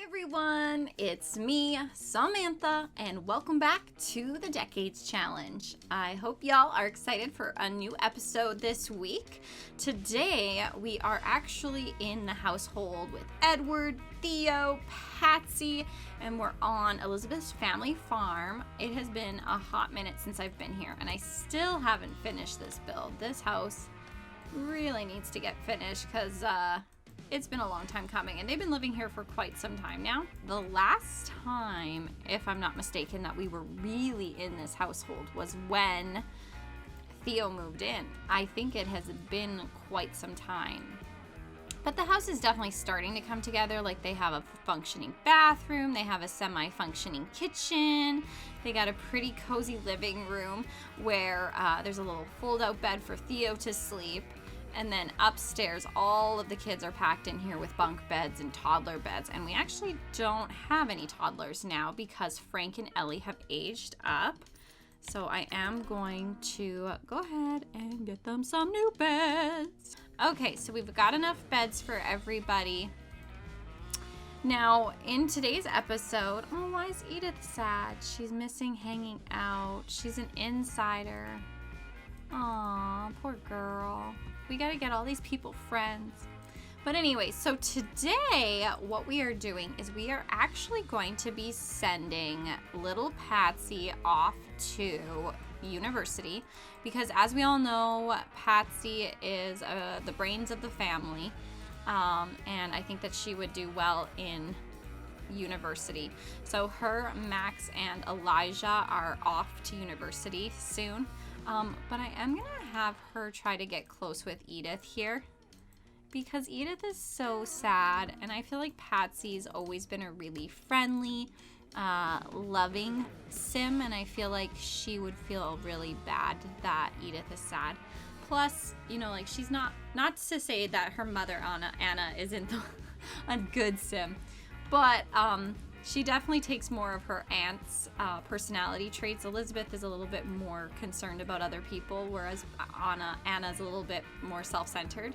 everyone, it's me, Samantha, and welcome back to the Decades Challenge. I hope y'all are excited for a new episode this week. Today, we are actually in the household with Edward, Theo, Patsy, and we're on Elizabeth's family farm. It has been a hot minute since I've been here, and I still haven't finished this build. This house really needs to get finished because, it's been a long time coming, and they've been living here for quite some time now. The last time, if I'm not mistaken, that we were really in this household was when Theo moved in. I think it has been quite some time. But the house is definitely starting to come together. Like, they have a functioning bathroom, they have a semi-functioning kitchen, they got a pretty cozy living room where there's a little fold-out bed for Theo to sleep. And then upstairs, all of the kids are packed in here with bunk beds and toddler beds. And we actually don't have any toddlers now because Frank and Ellie have aged up. So I am going to go ahead and get them some new beds. Okay, so we've got enough beds for everybody. Now, in today's episode, oh, why is Edith sad? She's missing hanging out. She's an insider. Aw, poor girl. We gotta get all these people friends. But anyway, so today what we are doing is we are actually going to be sending little Patsy off to university because, as we all know, Patsy is the brains of the family, and I think that she would do well in university. So her, Max, and Elijah are off to university soon. But I am going to have her try to get close with Edith here because Edith is so sad, and I feel like Patsy's always been a really friendly, loving sim, and I feel like she would feel really bad that Edith is sad. Plus, you know, like, she's not to say that her mother, Anna isn't a good sim, but she definitely takes more of her aunt's personality traits. Elizabeth is a little bit more concerned about other people, whereas Anna's a little bit more self-centered.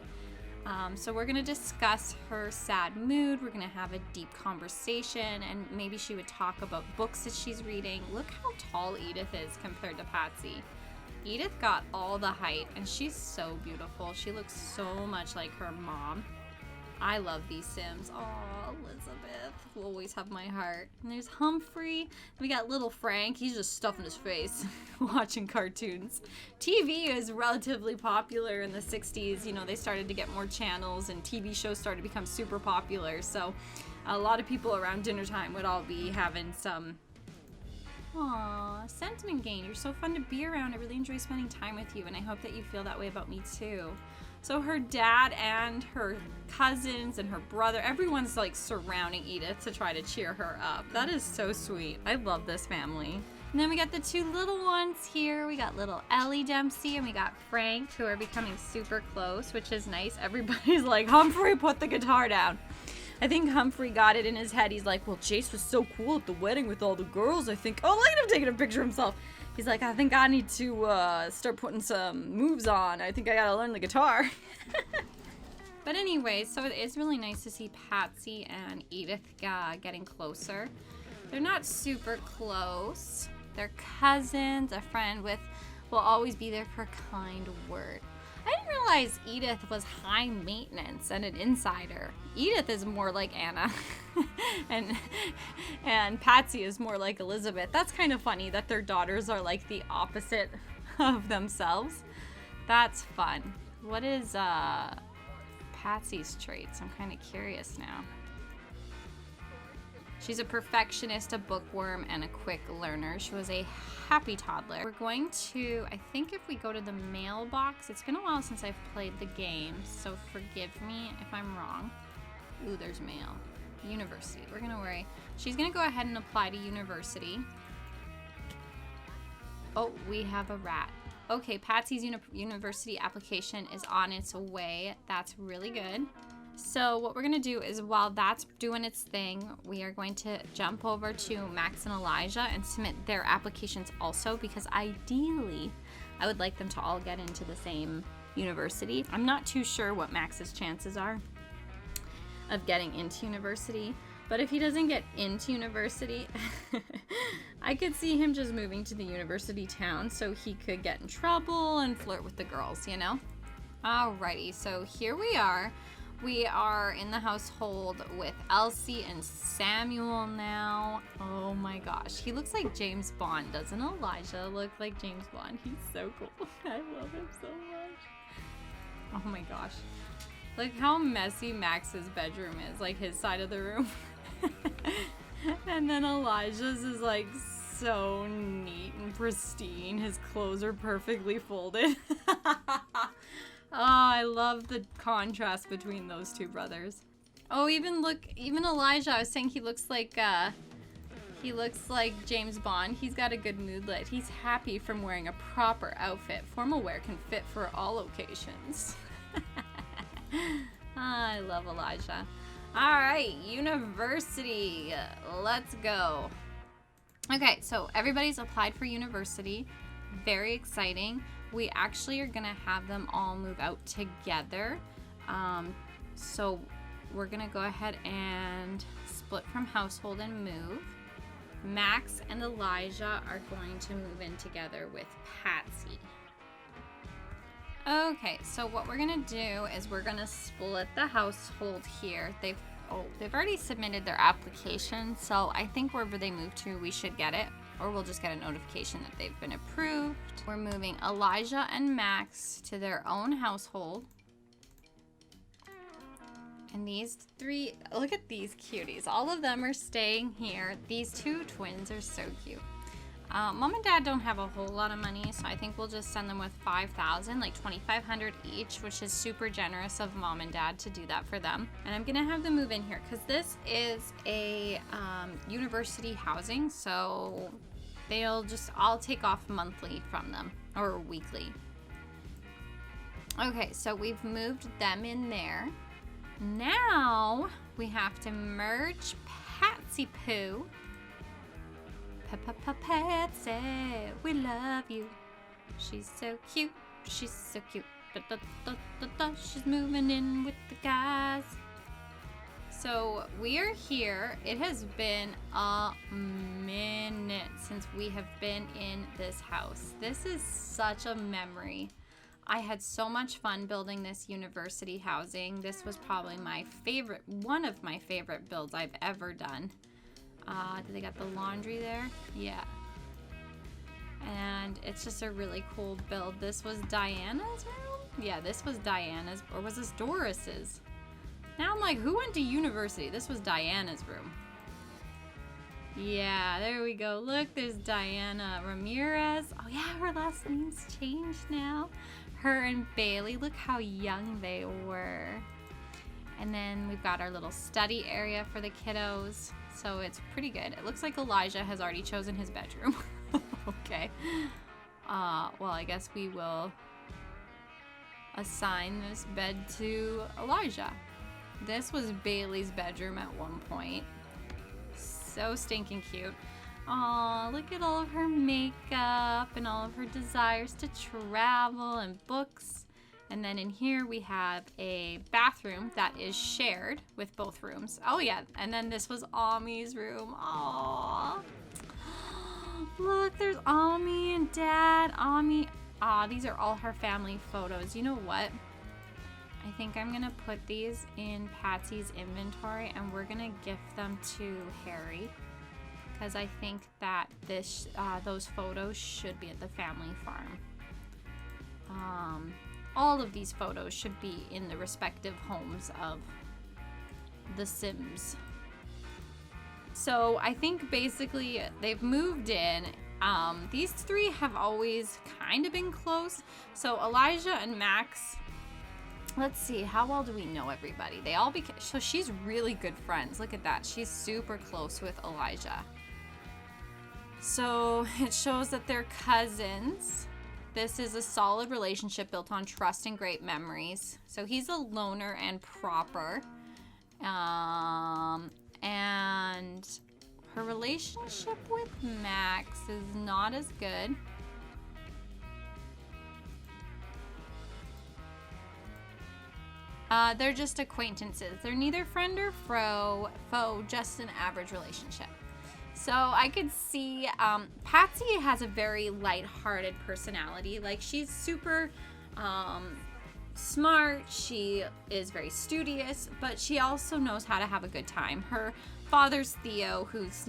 So we're going to discuss her sad mood. We're going to have a deep conversation, and maybe she would talk about books that she's reading. Look how tall Edith is compared to Patsy. Edith got all the height, and she's so beautiful. She looks so much like her mom. I love these Sims. Oh, Elizabeth will always have my heart. And there's Humphrey. We got little Frank. He's just stuffing his face watching cartoons. TV is relatively popular in the 60s. You know, they started to get more channels and TV shows started to become super popular. So a lot of people around dinner time would all be having some sentiment gain. You're so fun to be around. I really enjoy spending time with you, and I hope that you feel that way about me too. So her dad and her cousins and her brother, everyone's like surrounding Edith to try to cheer her up. That is so sweet. I love this family. And then we got the two little ones here. We got little Ellie Dempsey and we got Frank, who are becoming super close, which is nice. Everybody's like, Humphrey, put the guitar down. I think Humphrey got it in his head. He's like, well, Jace was so cool at the wedding with all the girls. I think, oh, look at him taking a picture of himself. He's like, I think I need to start putting some moves on. I think I gotta learn the guitar. But anyway, so it is really nice to see Patsy and Edith getting closer. They're not super close. They're cousins. A friend will always be there for a kind word. I didn't realize Edith was high maintenance and an insider. Edith is more like Anna, and Patsy is more like Elizabeth. That's kind of funny that their daughters are like the opposite of themselves. That's fun. What is Patsy's traits? I'm kind of curious now. She's a perfectionist, a bookworm, and a quick learner. She was a happy toddler. We're going to, I think if we go to the mailbox, it's been a while since I've played the game, so forgive me if I'm wrong. Ooh, there's mail. University. We're going to worry. She's going to go ahead and apply to university. Oh, we have a rat. Okay, Patsy's university application is on its way. That's really good. So what we're going to do is, while that's doing its thing, we are going to jump over to Max and Elijah and submit their applications also, because ideally I would like them to all get into the same university. I'm not too sure what Max's chances are of getting into university, But if he doesn't get into university, I could see him just moving to the university town so he could get in trouble and flirt with the girls, you know? Alrighty, so here we are. We are in the household with Elsie and Samuel now. Oh my gosh, he looks like James Bond. Doesn't Elijah look like James Bond? He's so cool. I love him so much. Oh my gosh. Look how messy Max's bedroom is, like his side of the room. And then Elijah's is like so neat and pristine. His clothes are perfectly folded. Oh, I love the contrast between those two brothers. Oh, even Elijah, I was saying he looks like James Bond. He's got a good moodlet. He's happy from wearing a proper outfit. Formal wear can fit for all occasions. I love Elijah. All right, university. Let's go. Okay, so everybody's applied for university. Very exciting. We actually are gonna have them all move out together. So we're gonna go ahead and split from household and move. Max and Elijah are going to move in together with Patsy. Okay, so what we're gonna do is we're gonna split the household here. They've already submitted their application, so I think wherever they move to, we should get it, or we'll just get a notification that they've been approved. We're moving Elijah and Max to their own household. And these three, look at these cuties. All of them are staying here. These two twins are so cute. Mom and Dad don't have a whole lot of money, so I think we'll just send them with $5,000, like $2,500 each, which is super generous of Mom and Dad to do that for them. And I'm gonna have them move in here because this is a university housing, so I'll take off monthly from them, or weekly. Okay, so we've moved them in there. Now we have to merge Patsy Poo. Patsy, we love you. She's so cute. She's so cute. She's moving in with the guys. So we are here. It has been a minute since we have been in this house. This is such a memory. I had so much fun building this university housing. This was probably one of my favorite builds I've ever done. Do they got the laundry there? Yeah. And it's just a really cool build. This was Diana's room? Yeah, this was Diana's, or was this Doris's? Now I'm like, who went to university? This was Diana's room. Yeah, there we go. Look, there's Diana Ramirez. Oh yeah, her last name's changed now. Her and Bailey, look how young they were. And then we've got our little study area for the kiddos. So it's pretty good. It looks like Elijah has already chosen his bedroom. Okay. Well, I guess we will assign this bed to Elijah. This was Bailey's bedroom at one point. So stinking cute. Aw, look at all of her makeup and all of her desires to travel and books. And then in here we have a bathroom that is shared with both rooms. Oh yeah, and then this was Ami's room. Aww. Look, there's Ami and Dad. Ami. These are all her family photos. You know what? I think I'm gonna put these in Patsy's inventory and we're gonna gift them to Harry. Because I think that those photos should be at the family farm. All of these photos should be in the respective homes of the Sims. So I think basically they've moved in. These three have always kind of been close. So Elijah and Max, let's see, how well do we know everybody? They all became, so she's really good friends. Look at that. She's super close with Elijah. So it shows that they're cousins. This is a solid relationship built on trust and great memories. So he's a loner and proper. And her relationship with Max is not as good. They're just acquaintances. They're neither friend or foe, just an average relationship. So I could see Patsy has a very lighthearted personality. Like, she's super smart. She is very studious, but she also knows how to have a good time. Her father's Theo, who's,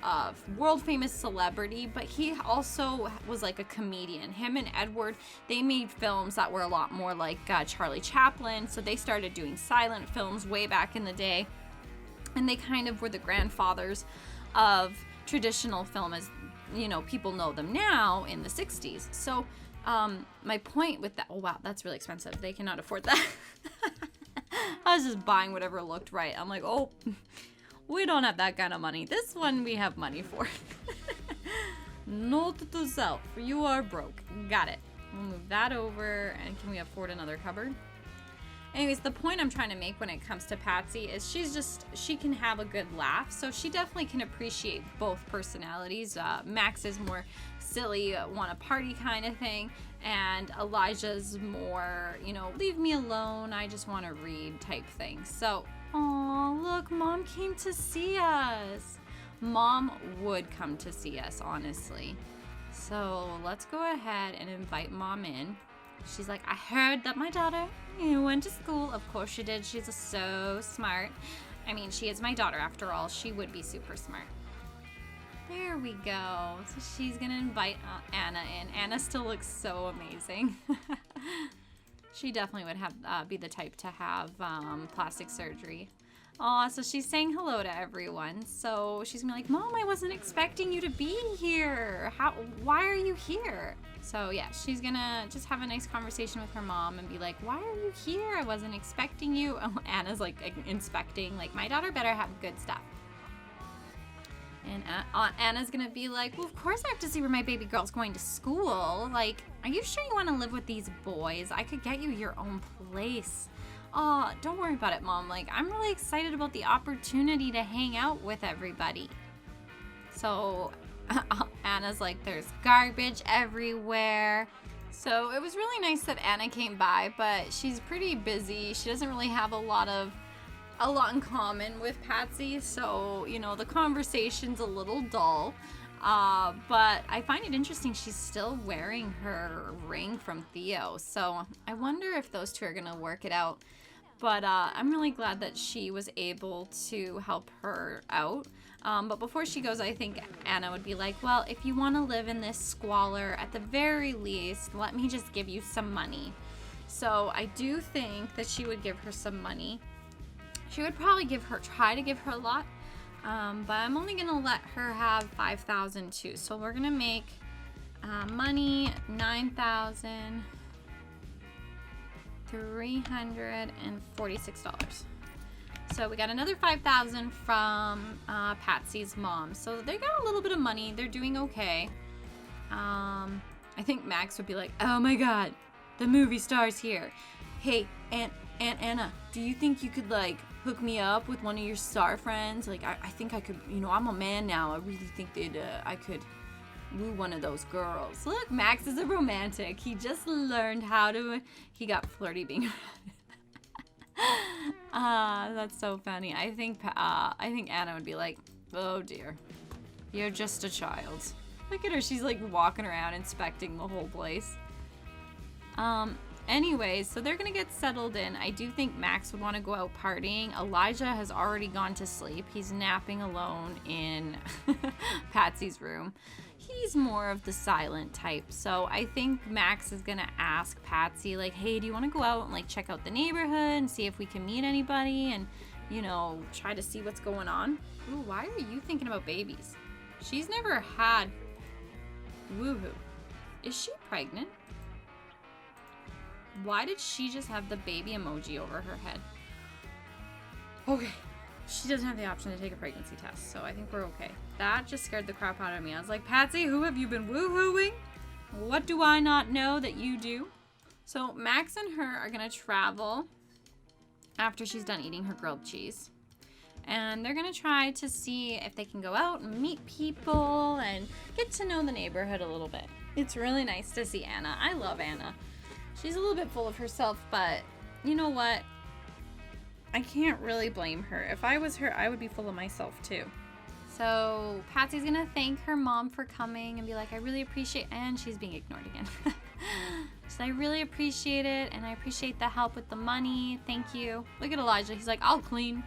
a world famous celebrity, but he also was like a comedian. Him and Edward, they made films that were a lot more like Charlie Chaplin. So they started doing silent films way back in the day. And they kind of were the grandfathers of traditional film as, people know them now in the 60s. So my point with that, oh wow, that's really expensive. They cannot afford that. I was just buying whatever looked right. I'm like, oh, we don't have that kind of money. This one we have money for. Note to self, you are broke. Got it. We'll move that over, and can we afford another cupboard? Anyways, the point I'm trying to make when it comes to Patsy is she can have a good laugh, so she definitely can appreciate both personalities. Max is more silly, want a party kind of thing, and Elijah's more, leave me alone, I just want to read type thing. So, oh, look, Mom came to see us. Mom would come to see us, honestly. So let's go ahead and invite Mom in. She's like, I heard that my daughter went to school. Of course she did. She's so smart. I mean, she is my daughter after all. She would be super smart. There we go. So she's going to invite Anna in. Anna still looks so amazing. She definitely would have be the type to have plastic surgery. Aw, so she's saying hello to everyone. So she's gonna be like, Mom, I wasn't expecting you to be here. Why are you here? So yeah, she's gonna just have a nice conversation with her mom and be like, why are you here? I wasn't expecting you. Oh, Anna's like inspecting, like, my daughter better have good stuff. And Anna's gonna be like, well, of course I have to see where my baby girl's going to school. Like, are you sure you want to live with these boys? I could get you your own place. Oh, don't worry about it, Mom. Like, I'm really excited about the opportunity to hang out with everybody. So Anna's like, there's garbage everywhere. So it was really nice that Anna came by, but she's pretty busy. She doesn't really have a lot in common with Patsy. So, the conversation's a little dull. But I find it interesting she's still wearing her ring from Theo. So I wonder if those two are going to work it out. But I'm really glad that she was able to help her out. But before she goes, I think Anna would be like, well, if you want to live in this squalor, at the very least, let me just give you some money. So I do think that she would give her some money. She would probably try to give her a lot. But I'm only going to let her have $5,000 too. So we're going to make money $9,346. So we got another $5,000 from Patsy's mom. So they got a little bit of money. They're doing okay. I think Max would be like, oh my God, the movie star's here. Hey, Aunt Anna, do you think you could hook me up with one of your star friends? I think I could, I'm a man now. I really think that I could woo one of those girls. Look, Max is a romantic. He just learned he got flirty being that's so funny. I think Anna would be like, oh dear, you're just a child. Look at her. She's walking around inspecting the whole place. Anyways, so they're gonna get settled in. I do think Max would want to go out partying. Elijah has already gone to sleep. He's napping alone in Patsy's room. He's more of the silent type. So I think Max is gonna ask Patsy, hey, do you want to go out and check out the neighborhood and see if we can meet anybody and, try to see what's going on? Ooh, why are you thinking about babies? She's never had woohoo. Is she pregnant? Why did she just have the baby emoji over her head? Okay. She doesn't have the option to take a pregnancy test, so I think we're okay. That just scared the crap out of me. I was like, Patsy, who have you been woohooing? What do I not know that you do? So Max and her are going to travel after she's done eating her grilled cheese. And they're going to try to see if they can go out and meet people and get to know the neighborhood a little bit. It's really nice to see Anna. I love Anna. She's a little bit full of herself, but you know what? I can't really blame her. If I was her, I would be full of myself too. So Patsy's gonna thank her mom for coming and be like, I really appreciate, and she's being ignored again. So I really appreciate it, and I appreciate the help with the money. Thank you. Look at Elijah. He's like, I'll clean.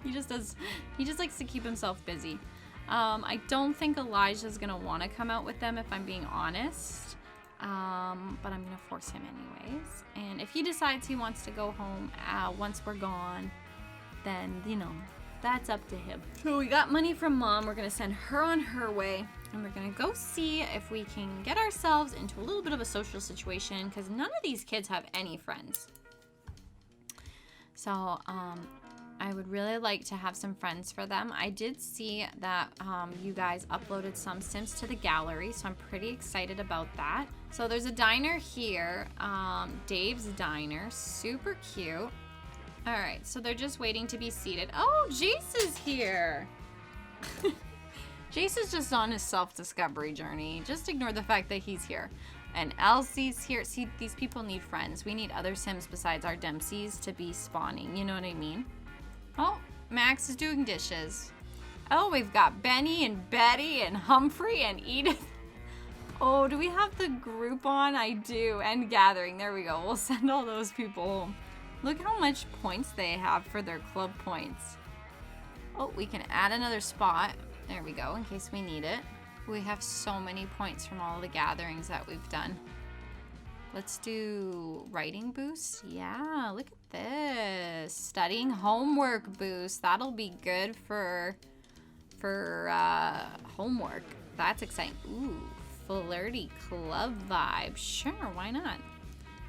He just likes to keep himself busy. I don't think Elijah's gonna want to come out with them, if I'm being honest. But I'm gonna force him anyways. And if he decides he wants to go home once we're gone, then, you know, that's up to him. So we got money from Mom. We're gonna send her on her way, and we're gonna go see if we can get ourselves into a little bit of a social situation, because none of these kids have any friends. So I would really like to have some friends for them. I did see that you guys uploaded some Sims to the gallery, so I'm pretty excited about that. So there's a diner here, Dave's Diner, super cute. All right, so they're just waiting to be seated. Oh, Jace is here. Jace is just on his self-discovery journey. Just ignore the fact that he's here. And Elsie's here. See, these people need friends. We need other Sims besides our Dempseys to be spawning. You know what I mean? Oh, Max is doing dishes. Oh, we've got Benny and Betty and Humphrey and Edith. Oh, do we have the group on? I do. And gathering. There we go. We'll send all those people home. Look how much points they have for their club points. Oh, we can add another spot. There we go, in case we need it. We have so many points from all the gatherings that we've done. Let's do writing boost. Yeah, look at this. Studying homework boost. That'll be good for homework. That's exciting. Ooh, flirty club vibe. Sure, why not?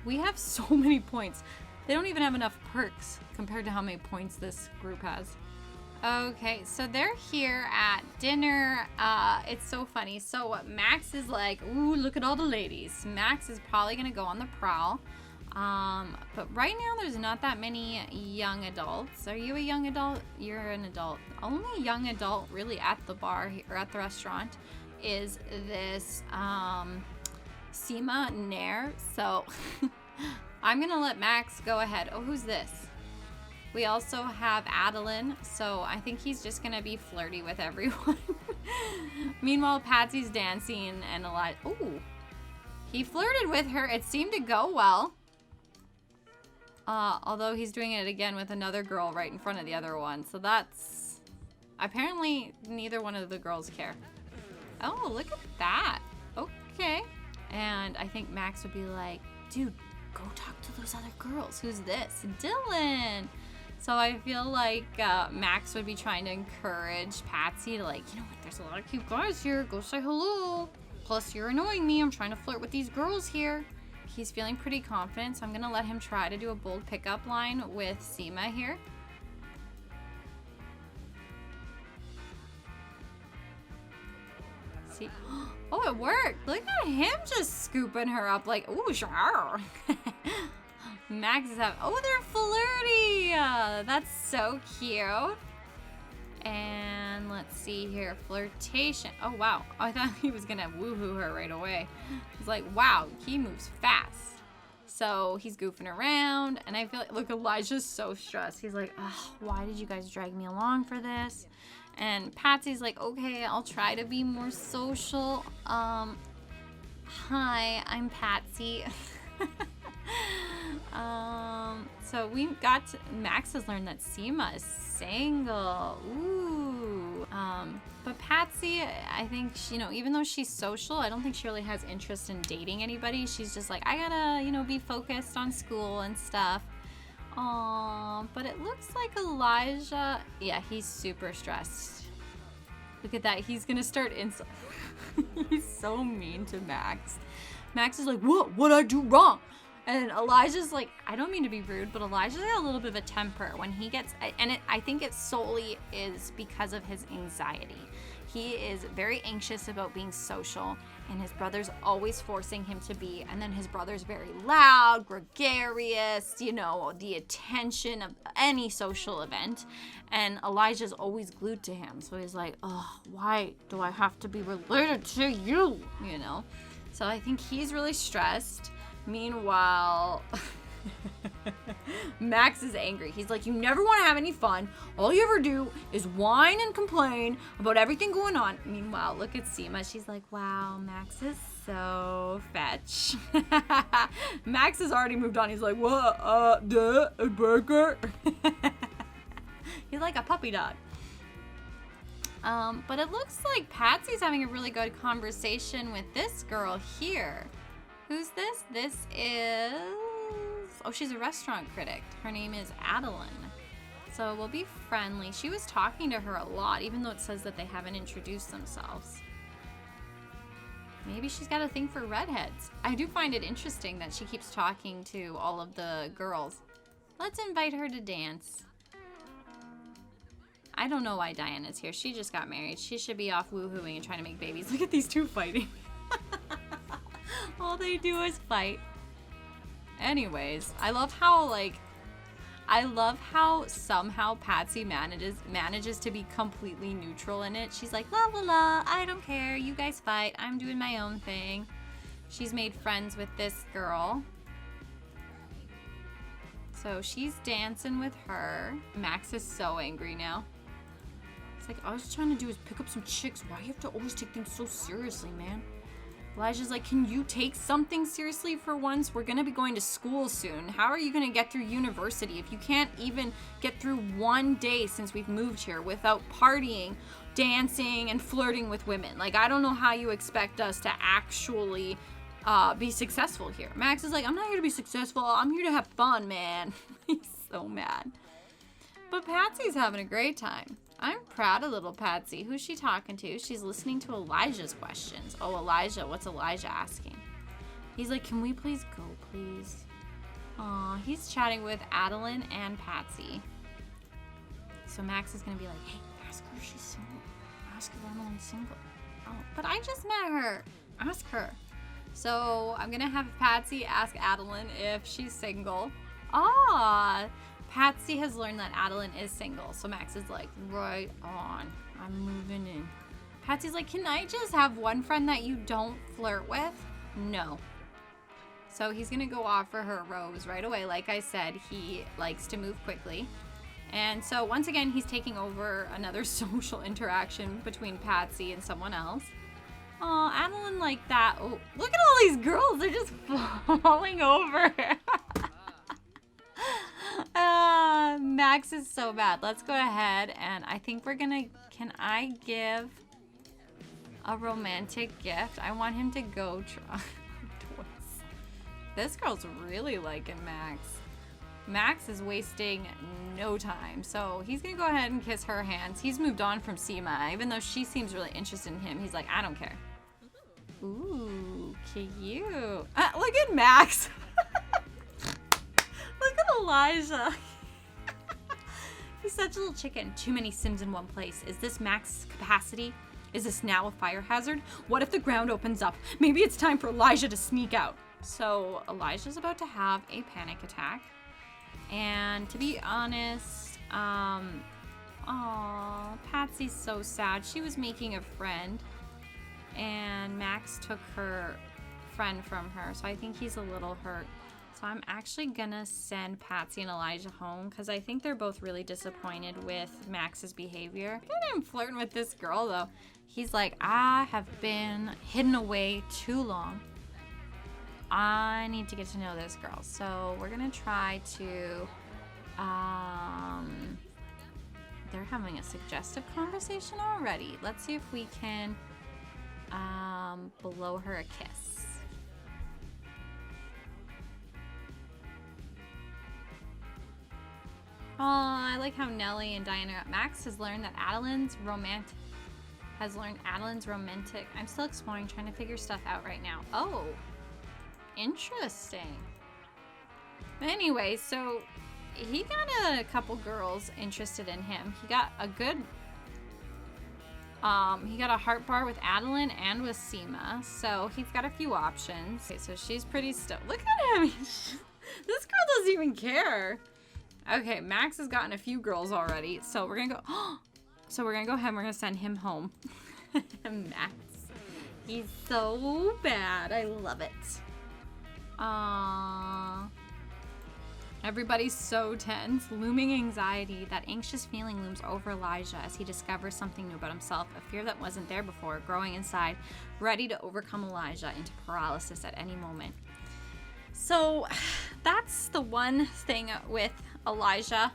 We have so many points. They don't even have enough perks compared to how many points this group has. Okay, so they're here at dinner. It's so funny. So Max is like, ooh, look at all the ladies. Max is probably gonna go on the prowl. But right now there's not that many young adults. Are you a young adult? You're an adult. Only young adult really at the bar or at the restaurant is this Sima Nair. So I'm gonna let Max go ahead. Oh, who's this? We also have Adeline, so I think he's just gonna be flirty with everyone. Meanwhile, Patsy's dancing and Elijah. Ooh, he flirted with her. It seemed to go well. Although he's doing it again with another girl right in front of the other one. So that's... Apparently, neither one of the girls care. Oh, look at that. Okay. And I think Max would be like, dude, go talk to those other girls. Who's this? Dylan. So I feel like Max would be trying to encourage Patsy to, like, you know what, there's a lot of cute guys here. Go say hello. Plus, you're annoying me. I'm trying to flirt with these girls here. He's feeling pretty confident, so I'm going to let him try to do a bold pickup line with Sima here. See? Oh, it worked. Look at him just scooping her up like, ooh, sure. Max is having, oh, they're flirty. That's so cute. And let's see here, flirtation. Oh, wow. I thought he was going to woohoo her right away. I was like, wow, he moves fast. So he's goofing around, and I feel like, look, Elijah's so stressed. He's like, oh, why did you guys drag me along for this? And Patsy's like, okay, I'll try to be more social. Hi, I'm Patsy. So we got to, Max has learned that Sima is single. Ooh. But Patsy, I think she, you know, even though she's social, I don't think she really has interest in dating anybody. She's just like, I gotta, you know, be focused on school and stuff. But it looks like Elijah, yeah, he's super stressed. Look at that. He's gonna start He's so mean to Max. Max is like, what'd I do wrong? And Elijah's like, I don't mean to be rude, but Elijah's got a little bit of a temper when he gets, and I think it solely is because of his anxiety. He is very anxious about being social, and his brother's always forcing him to be, and then his brother's very loud, gregarious, you know, the attention of any social event, and Elijah's always glued to him. So he's like, oh, why do I have to be related to you, you know? So I think he's really stressed. Meanwhile, Max is angry. He's like, you never want to have any fun. All you ever do is whine and complain about everything going on. Meanwhile, look at Sima. She's like, wow, Max is so fetch. Max has already moved on. He's like, what? A burger? He's like a puppy dog. But it looks like Patsy's having a really good conversation with this girl here. Who's this? This is... Oh, she's a restaurant critic. Her name is Adeline. So we'll be friendly. She was talking to her a lot, even though it says that they haven't introduced themselves. Maybe she's got a thing for redheads. I do find it interesting that she keeps talking to all of the girls. Let's invite her to dance. I don't know why Diana's here. She just got married. She should be off woohooing and trying to make babies. Look at these two fighting. All they do is fight. Anyways, I love how somehow Patsy manages to be completely neutral in it. She's like, la la la, I don't care. You guys fight. I'm doing my own thing. She's made friends with this girl. So she's dancing with her. Max is so angry now. It's like, all I was trying to do is pick up some chicks. Why do you have to always take things so seriously, man? Elijah's like, can you take something seriously for once? We're gonna be going to school soon. How are you gonna get through university if you can't even get through one day since we've moved here without partying, dancing, and flirting with women? Like, I don't know how you expect us to actually be successful here. Max is like, I'm not here to be successful. I'm here to have fun, man. He's so mad. But Patsy's having a great time. I'm proud of little Patsy. Who's she talking to? She's listening to Elijah's questions. Oh, Elijah. What's Elijah asking? He's like, can we please go, please? Aw, he's chatting with Adeline and Patsy. So Max is going to be like, hey, ask her if she's single. Ask if Adeline's single. Oh, but I just met her. Ask her. So I'm going to have Patsy ask Adeline if she's single. Ah, Patsy has learned that Adeline is single. So Max is like, right on. I'm moving in. Patsy's like, can I just have one friend that you don't flirt with? No. So he's going to go offer her a rose right away. Like I said, he likes to move quickly. And so once again, he's taking over another social interaction between Patsy and someone else. Oh, Adeline like that. Oh, look at all these girls. They're just falling over. Max is so bad. Let's go ahead and I think we're gonna, can I give a romantic gift? I want him to go try toys. This girl's really liking Max. Max is wasting no time. So he's gonna go ahead and kiss her hands. He's moved on from Sima, even though she seems really interested in him. He's like, I don't care. Ooh, cute. Look at Max. Look at Elijah. He's such a little chicken. Too many Sims in one place. Is this Max's capacity? Is this now a fire hazard? What if the ground opens up? Maybe it's time for Elijah to sneak out. So Elijah's about to have a panic attack. And to be honest, Patsy's so sad. She was making a friend. And Max took her friend from her. So I think he's a little hurt. So I'm actually gonna send Patsy and Elijah home because I think they're both really disappointed with Max's behavior. Look at him flirting with this girl though. He's like, I have been hidden away too long. I need to get to know this girl. So we're gonna try to, they're having a suggestive conversation already. Let's see if we can blow her a kiss. Oh, I like how Nellie and Diana. Max has learned that Adeline's romantic. I'm still exploring, trying to figure stuff out right now. Oh, interesting. Anyway, so he got a couple girls interested in him. He got a good. He got a heart bar with Adeline and with Sima, so he's got a few options. Okay, so she's pretty stoked. Look at him. This girl doesn't even care. Okay, Max has gotten a few girls already, so we're gonna go. So we're gonna go ahead and we're gonna send him home. Max, he's so bad. I love it. Everybody's so tense. Looming anxiety. That anxious feeling looms over Elijah as he discovers something new about himself, a fear that wasn't there before, growing inside, ready to overcome Elijah into paralysis at any moment. So that's the one thing with Elijah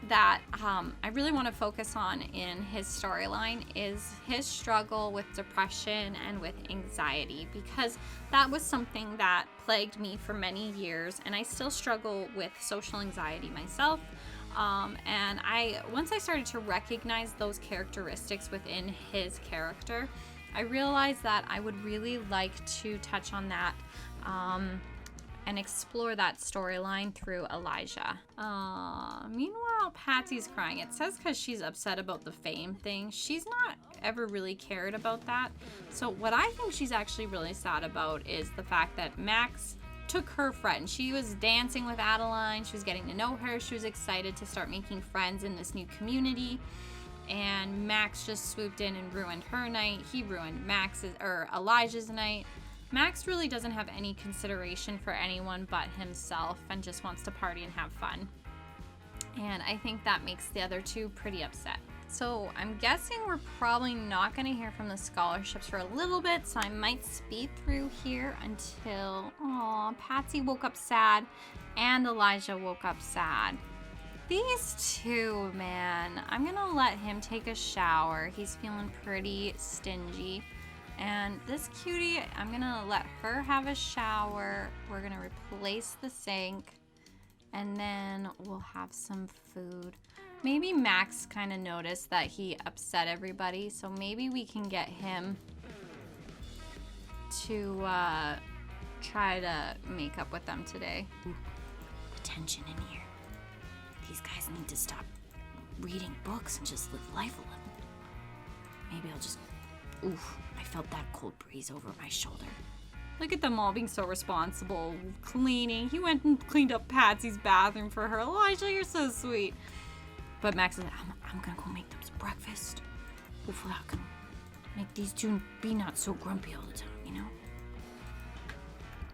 that I really want to focus on in his storyline is his struggle with depression and with anxiety, because that was something that plagued me for many years, and I still struggle with social anxiety myself. And once I started to recognize those characteristics within his character, I realized that I would really like to touch on that and explore that storyline through Elijah. Meanwhile, Patsy's crying. It says because she's upset about the fame thing. She's not ever really cared about that. So what I think she's actually really sad about is the fact that Max took her friend. She was dancing with Adeline. She was getting to know her. She was excited to start making friends in this new community. And Max just swooped in and ruined her night. He ruined Elijah's night. Max really doesn't have any consideration for anyone but himself and just wants to party and have fun. And I think that makes the other two pretty upset. So I'm guessing we're probably not going to hear from the scholarships for a little bit, so I might speed through here until, Patsy woke up sad and Elijah woke up sad. These two, man, I'm going to let him take a shower. He's feeling pretty stingy. And this cutie, I'm gonna let her have a shower. We're gonna replace the sink, and then we'll have some food. Maybe Max kind of noticed that he upset everybody, so maybe we can get him to try to make up with them today. Ooh, attention in here. These guys need to stop reading books and just live life a little. Maybe I'll just... Oof, I felt that cold breeze over my shoulder. Look at them all being so responsible, cleaning. He went and cleaned up Patsy's bathroom for her. Elijah, you're so sweet. But Max is like, I'm gonna go make them some breakfast. Hopefully I can make these two be not so grumpy all the time, you know?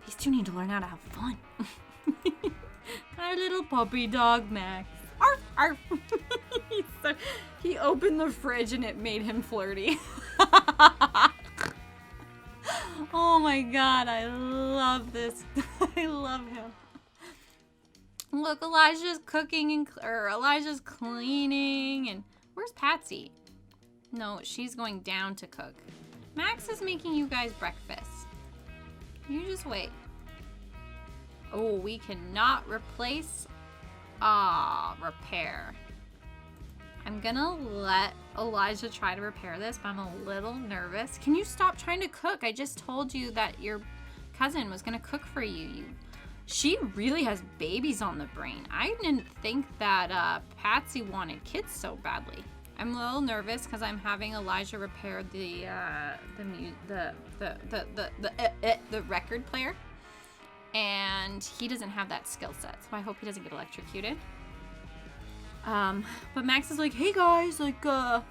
These two need to learn how to have fun. Our little puppy dog, Max. Arf, arf. He opened the fridge and it made him flirty. Oh my god, I love this. I love him. Look, Elijah's cooking Elijah's cleaning, and where's Patsy? No, she's going down to cook. Max is making you guys breakfast. You just wait. Oh, we cannot replace repair. I'm gonna let Elijah try to repair this, but I'm a little nervous. Can you stop trying to cook? I just told you that your cousin was gonna cook for you. She really has babies on the brain. I didn't think that Patsy wanted kids so badly. I'm a little nervous because I'm having Elijah repair the record player, and he doesn't have that skill set, so I hope he doesn't get electrocuted. But Max is like, hey guys, like, I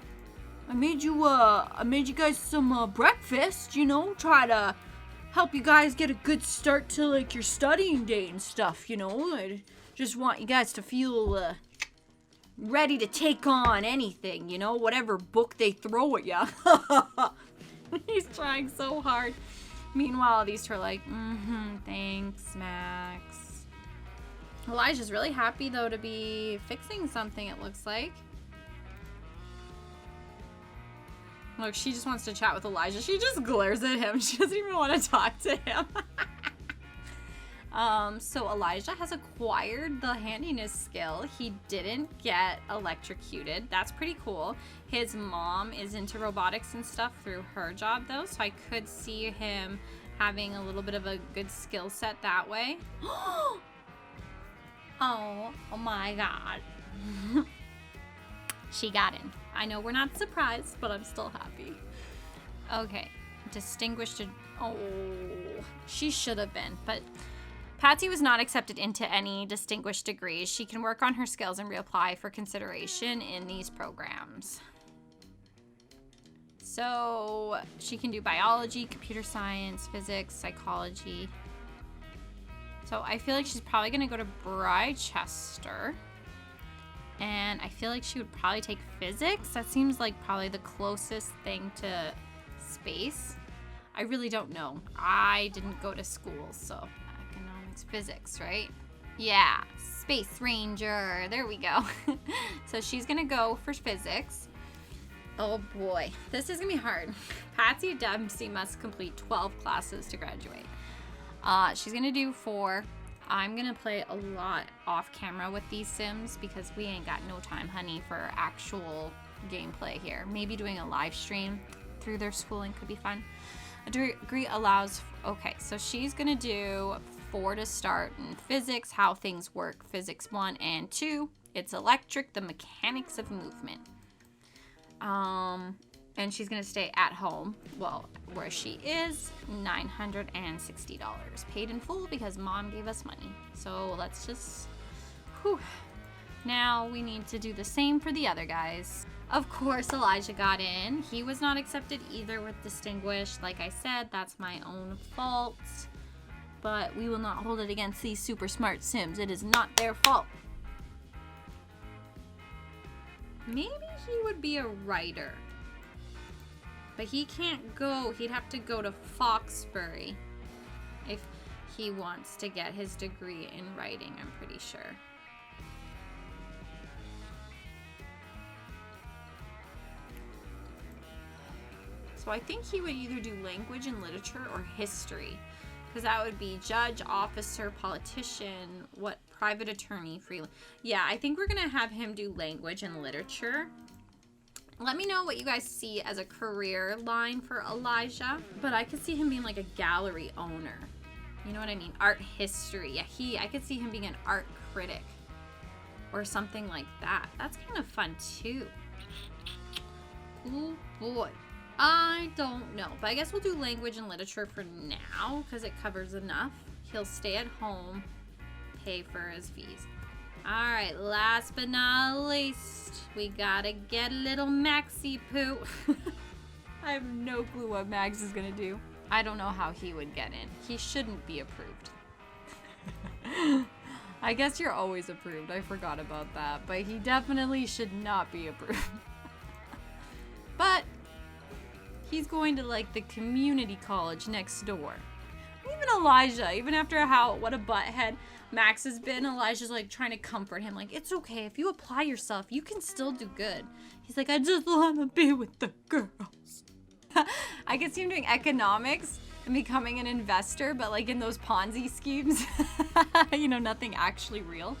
made you guys some, breakfast, you know, try to help you guys get a good start to, like, your studying day and stuff, you know. I just want you guys to feel, ready to take on anything, you know, whatever book they throw at ya. He's trying so hard. Meanwhile, these two are like, thanks, Max. Elijah's really happy, though, to be fixing something, it looks like. Look, she just wants to chat with Elijah. She just glares at him. She doesn't even want to talk to him. So Elijah has acquired the handiness skill. He didn't get electrocuted. That's pretty cool. His mom is into robotics and stuff through her job, though, so I could see him having a little bit of a good skill set that way. Oh my god. She got in. I know we're not surprised, but I'm still happy. Okay. Distinguished. Oh, she should have been, but Patsy was not accepted into any distinguished degrees. She can work on her skills and reapply for consideration in these programs. So she can do biology, computer science, physics, psychology. So I feel like she's probably going to go to Brychester. And I feel like she would probably take physics. That seems like probably the closest thing to space. I really don't know. I didn't go to school, so economics, physics, right? Yeah, Space Ranger. There we go. So she's going to go for physics. Oh boy, this is going to be hard. Patsy Dempsey must complete 12 classes to graduate. She's going to do 4. I'm going to play a lot off camera with these Sims because we ain't got no time, honey, for actual gameplay here. Maybe doing a live stream through their schooling could be fun. A degree allows, okay, so she's going to do 4 to start in physics, how things work, physics 1 and 2. It's electric, the mechanics of movement. And she's going to stay at home, well, where she is, $960. Paid in full because mom gave us money. So let's just, whew. Now we need to do the same for the other guys. Of course, Elijah got in. He was not accepted either with distinguished. Like I said, that's my own fault. But we will not hold it against these super smart Sims. It is not their fault. Maybe he would be a writer. But he can't go. He'd have to go to Foxbury if he wants to get his degree in writing, I'm pretty sure. So I think he would either do language and literature or history. Because that would be judge, officer, politician, what, private attorney, freelance. Yeah, I think we're going to have him do language and literature. Let me know what you guys see as a career line for Elijah. But I could see him being like a gallery owner. You know what I mean? Art history. Yeah, I could see him being an art critic. Or something like that. That's kind of fun too. Oh boy. I don't know. But I guess we'll do language and literature for now. Because it covers enough. He'll stay at home. Pay for his fees. Alright, last but not least, we gotta get a little Maxie Poo. I have no clue what Max is gonna do. I don't know how he would get in. He shouldn't be approved. I guess you're always approved. I forgot about that. But he definitely should not be approved. But he's going to like the community college next door. Even Elijah, even after what a butthead Max has been, Elijah's like trying to comfort him. Like, it's okay. If you apply yourself, you can still do good. He's like, I just want to be with the girls. I could see him doing economics and becoming an investor, but like in those Ponzi schemes. You know, nothing actually real.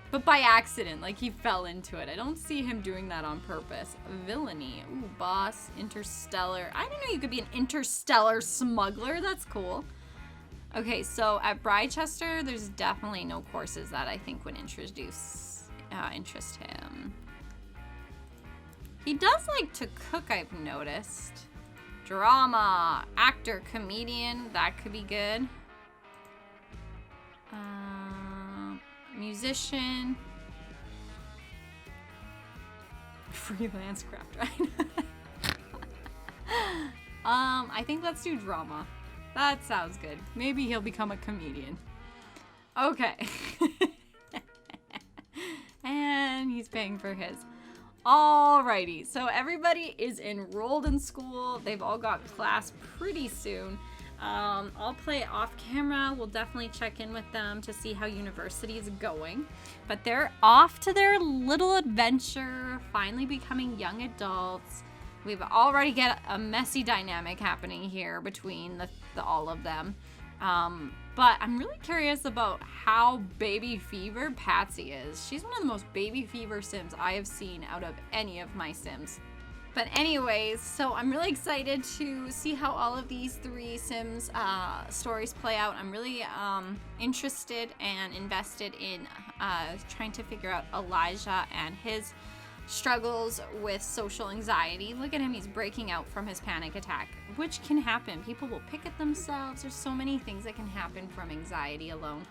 But by accident, like he fell into it. I don't see him doing that on purpose. Villainy. Ooh, boss. Interstellar. I didn't know you could be an interstellar smuggler. That's cool. Okay, so at Brychester, there's definitely no courses that I think would interest him. He does like to cook, I've noticed. Drama. Actor, comedian. That could be good. Musician. Freelance craft, right? I think let's do drama. That sounds good. Maybe he'll become a comedian. Okay. And he's paying for his. Alrighty, so everybody is enrolled in school. They've all got class pretty soon. I'll play off camera. We'll definitely check in with them to see how university is going. But they're off to their little adventure, finally becoming young adults. We've already got a messy dynamic happening here between all of them. But I'm really curious about how baby fever Patsy is. She's one of the most baby fever Sims I have seen out of any of my Sims. But anyways, so I'm really excited to see how all of these 3 Sims stories play out. I'm really interested and invested in trying to figure out Elijah and his struggles with social anxiety. Look at him, he's breaking out from his panic attack, which can happen. People will pick at themselves. There's so many things that can happen from anxiety alone.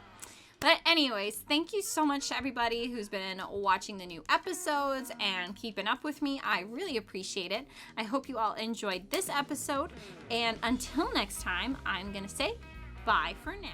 But anyways, thank you so much to everybody who's been watching the new episodes and keeping up with me. I really appreciate it. I hope you all enjoyed this episode. And until next time, I'm going to say bye for now.